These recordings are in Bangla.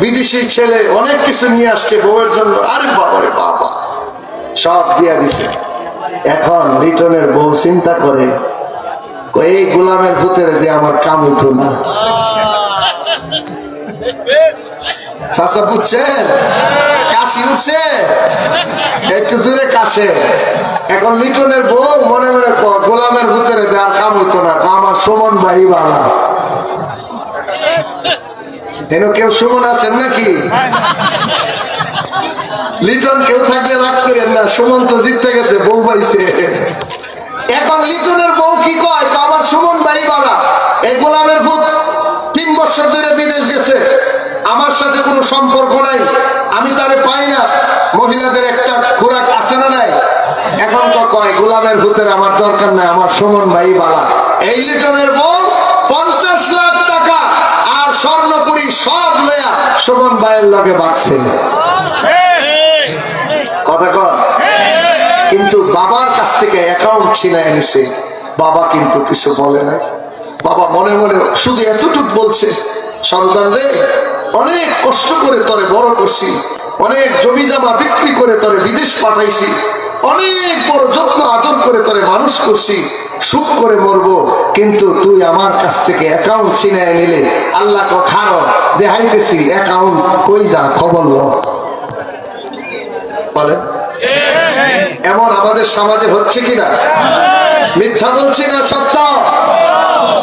বিদেশি ছেলে অনেক কিছু নিয়ে আসছে বউয়ের জন্য, আরে বাবারে বাবা সব দিয়া দিছে। এখন লিটনের বউ চিন্তা করে, এই গোলামের ভূতের দিয়ে আমার কাম হইতো না। চাচা বুঝছেন? কাশি উঠছে, একটু জোরে কাশে। এখন লিটনের বউ মনে মনে গোলামের ভূতের দিয়ে আর কাম হইতো না, আমার সুমন ভাই বাবা। কেন কেউ সুমন আছেন নাকি? লিটন কেউ থাকলে রাগ করেন না, সুমন তো জিততে গেছে, বউ পাইছে। এখন লিটনের বউ কি কয়, আমার সুমন ভাই বাবা এই গোলামের ভূত 3 বছর ধরে বিদেশ গেছে, আমার সাথে কোনো সম্পর্ক নাই, আমি তারে পাই না, মহিলাদের একটা খোরাক আছে না নাই। এখন তো কয় গোলামের ভূতের আমার দরকার নাই, আমার সুমন ভাই বালা। এই লিটনের বউ 50 লাখ টাকা আর স্বর্ণপুরি সব লয়া সুমন ভাইয়ের লগে বাঁচছে। কথা কর। কিন্তু বাবার কাছ থেকে অ্যাকাউন্ট ছিনায় এনেছে, বাবা কিন্তু কিছু বলে না। বাবা মনে মনে শুধু এতটুক বলছে, সন্তান রে অনেক কষ্ট করে তোরে বড় করছি, অনেক জমি জমা বিক্রি করে তোরে বিদেশ পাঠাইছি, অনেক বড় যত্ন আদর করে তোরে মানুষ করছি, সুখ করে মরবো, কিন্তু তুই আমার কাছ থেকে অ্যাকাউন্ট ছিনায় নিলে আল্লাহ কো খারো দেখাইতেছি অ্যাকাউন্ট কই যা খবর ল। বলে এমন আমাদের সমাজে হচ্ছে কিনা? মিথ্যা বলছি না, সত্য।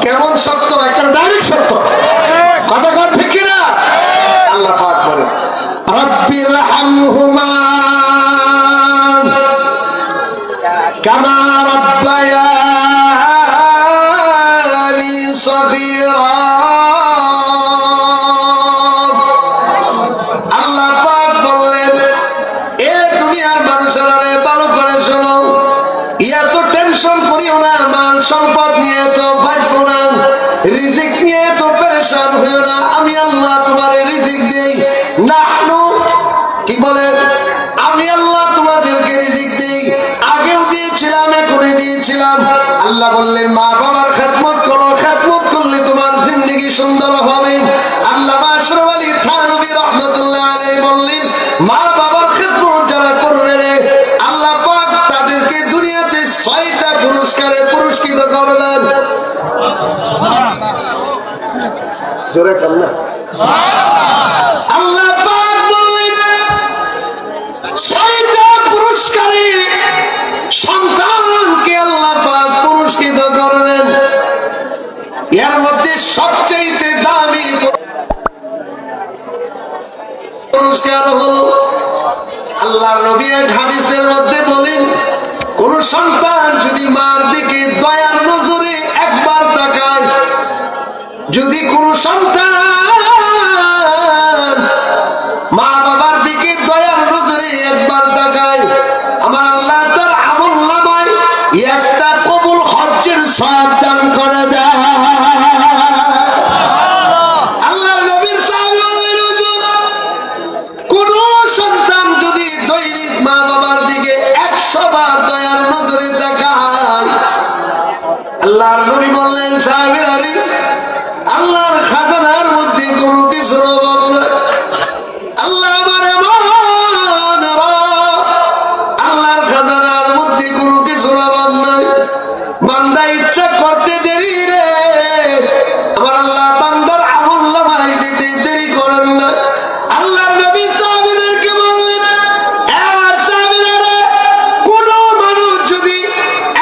কেমন সত্য? একটা ডাইরেক্ট সত্য। কথা কর ঠিক কিনা? আল্লাহ পাক বলে রব্বির হামহুমা কামা রাব্বায়ানি সগীরা। আল্লাহ পাক বললেন, এ দুনিয়ার মানুষেরা রে ভালো করে শোনো, এত টেনশন করিও না, মাল সম্পদ নিয়ে তো ভাববো না, রিজিক নিয়ে তো পেরেশান হইও না, আমি আল্লাহ তোমার রিজিক দেই। নাহনু কি বলেন? আমি আল্লাহ তোমাদেরকে রিজিক দেই, আগেও দিয়েছিলাম এখনই দিয়েছিলাম। আল্লাহ বললেন মা বাবার খেদমত করো, খেদমত করলে তোমার জিন্দেগি সুন্দর হবে। আল্লামা আশরাফ আলী থানভী রাহমাতুল্লাহ আলাইহি বললেন, মা বাবার খেদমত যারা করবে রে আল্লাহ পাক তাদেরকে দুনিয়াতে 6টা পুরস্কারে পুরস্কৃত করবেন। জোরে বলনা আল্লাহ পাক বললেন 6টা পুরস্কারে সন্তানকে আল্লাহ পাক পুরস্কৃত করবেন। এর মধ্যে সবচেয়ে দামি পুরস্কার হলো, আল্লাহর নবী এক হাদিসের মধ্যে বলেন, কোন সন্তান যদি মার দিকে দয়ার নজরে একবার তাকায়, যদি কোন সন্তান মা বাবার দিকে দয়ার নজরে একবার তাকায়, আমার আল্লাহ তার আমলনামায় একটা কবুল হজ্জের সওয়াব দান করে দেয়। আল্লাহর নবীর সাহাবী বললেন, হুজুর কোন সন্তান যদি দৈনিক মা বাবার দিকে 100 বার দয়ার নজরে তাকায়, আল্লাহর নবী বললেন সাহাবীরা রে আল্লাহর খাজানার মধ্যে কোনো কিছু অভাব নাই। আল্লাহ আমার আল্লাহর খাজানার মধ্যে কোনো কিছু অভাব নাই। বান্দা ইচ্ছা করতে দেরি রে আমার আল্লাহ বান্দার আমলনামায় দিতে দেরি করেন না। আল্লাহর নবী সাহাবীদেরকে বললেন, সাহাবীরা রে কোন মানুষ যদি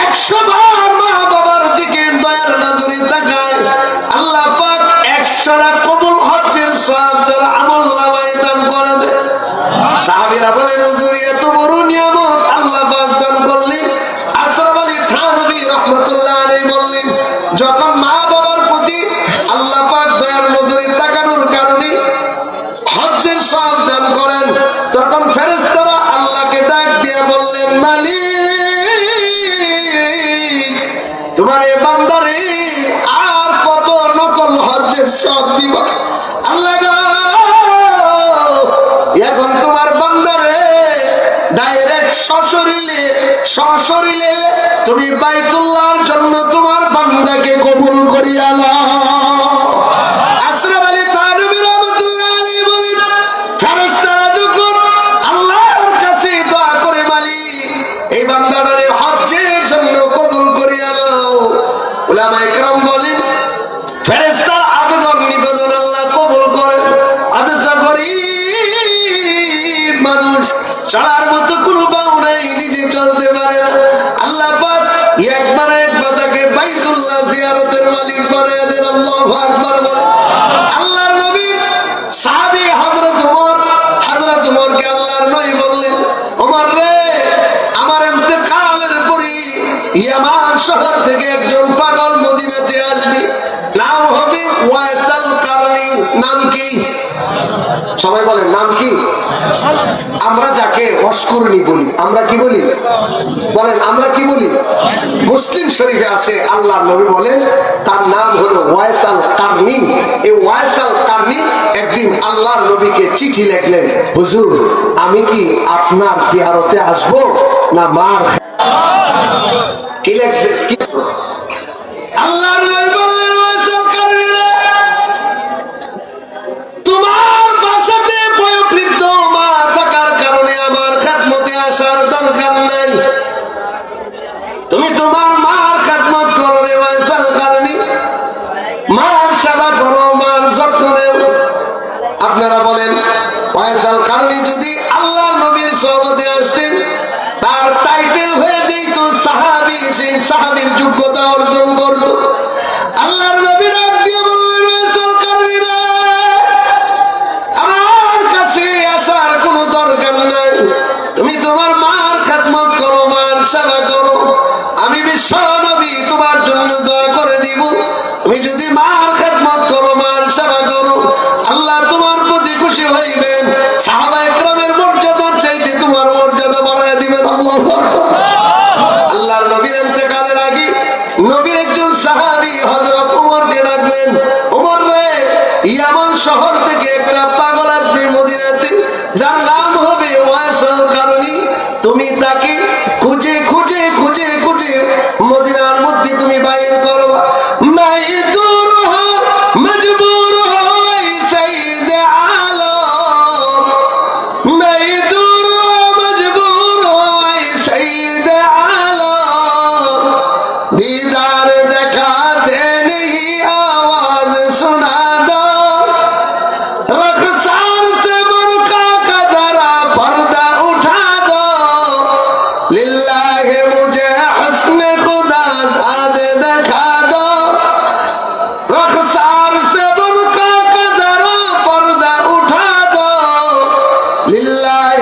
100 বার মা বাবার দিকে দয়ার নজরে তাকায়, আল্লাহ পাক 100টা কবুল হজ্জের সওয়াব তার আমলনামায় দান করে দেয়। সাহাবীরা বলেন, হুজুর এত বড় নিয়ামত আল্লাহ পাক দান করলেন। আশরাফ আলী থানভী রাহমাতুল্লাহ আলাইহি বললেন, যখন মা বাবার প্রতি আল্লাহ পাক দয়ার নজরে তাকানোর কারণে হজ্জের সওয়াব দান করেন, তখন ফেরেশতারা আল্লাহকে ডাক দিয়ে বললেন, মালিক তোমার এই বান্দারে আর কত নকল হজ্জের সওয়াব দিবা। আল্লাহ গো এখন তোমার বান্দারে ডাইরেক্ট সশরীরে তুমি বাইতুল্লাহর জন্য তোমার বান্দাকে কবুল করিয়া নাও। আশরাফ আলী থানভী রাহমাতুল্লাহ আলাইহি বলেন, নাম কি? সবাই বলেন নাম কি? আমরা যাকে অস্করণী বলি, আমরা কি বলি? বলেন আমরা কি বলি? মুসলিম শরীফে আছে আল্লাহর নবী বলেন তার নাম হলো ওয়াইস আল কারনি। এই ওয়াইস আল কারনি একদিন আল্লাহর নবীকে চিঠি লিখলেন, হুজুর আমি কি আপনার জিয়ারতে আসব না মার? কি লেখছে? আল্লাহর নবী বললেন, ওয়াইস আল কারনি রে, তোমার বাসাতে বয়োবৃদ্ধ মা থাকার কারণে আমার খেদমতে আসার দরকার নাই। তুমি তোমার মার খেদমত করো রে ওয়াইস আল কারনি, মার সেবা করো, মার যত্ন নেও। আপনারা বলেন ওয়াইস আল কারনি যদি আল্লাহর নবীর সোহবতে আসতেন, তার টাইটেল হয়ে যেত সাহাবী, সেই সাহাবীর যোগ্যতা অর্জন করত। আল্লাহর নবী ডাক দিয়ে বললেন, ওয়াইস আল কারনি রে, আমার কাছে আসার কোনো দরকার নাই, তুমি তোমার মার খেদমত করো, মার সেবা করো, আমি বিশ্ব নবী তোমার জন্য দোয়া করে দিব। তুমি যদি মার খেদমত করো, মার সেবা করো, আল্লাহ তোমার প্রতি খুশি হইবেন, সাহাবায়ে কেরামের মর্যাদার চাইতে তোমার মর্যাদা বাড়ায় দিবেন। আল্লাহু আকবার। আল্লাহর নবীর ইন্তেকালের আগে নবীর একজন সাহাবী হযরত ওমরকে ডাকলেন, ওমর রে, ইয়ামান শহর থেকে একটা পাগল আসবে মদিনাতে, যার নাম হবে ওয়াইস আল কারনি। তুমি তাকে খুঁজে খুঁজে খুঁজে খুঁজে মদিনার মধ্যে তুমি বাইর করো। মাইদুর হো মজবুর হো সাইয়্যিদ আলম, মাইদুর হো মজবুর হো সাইয়্যিদ আলম, दीदार दिखाते नहीं आवाज सुना दो, रखसार से बुरका का जरा पर्दा उठा दो, लिल्लाह मुझे हस्न खुदा दाद दिखा दो, रखसार से बुरका का जरा पर्दा उठा दो, लिल्लाह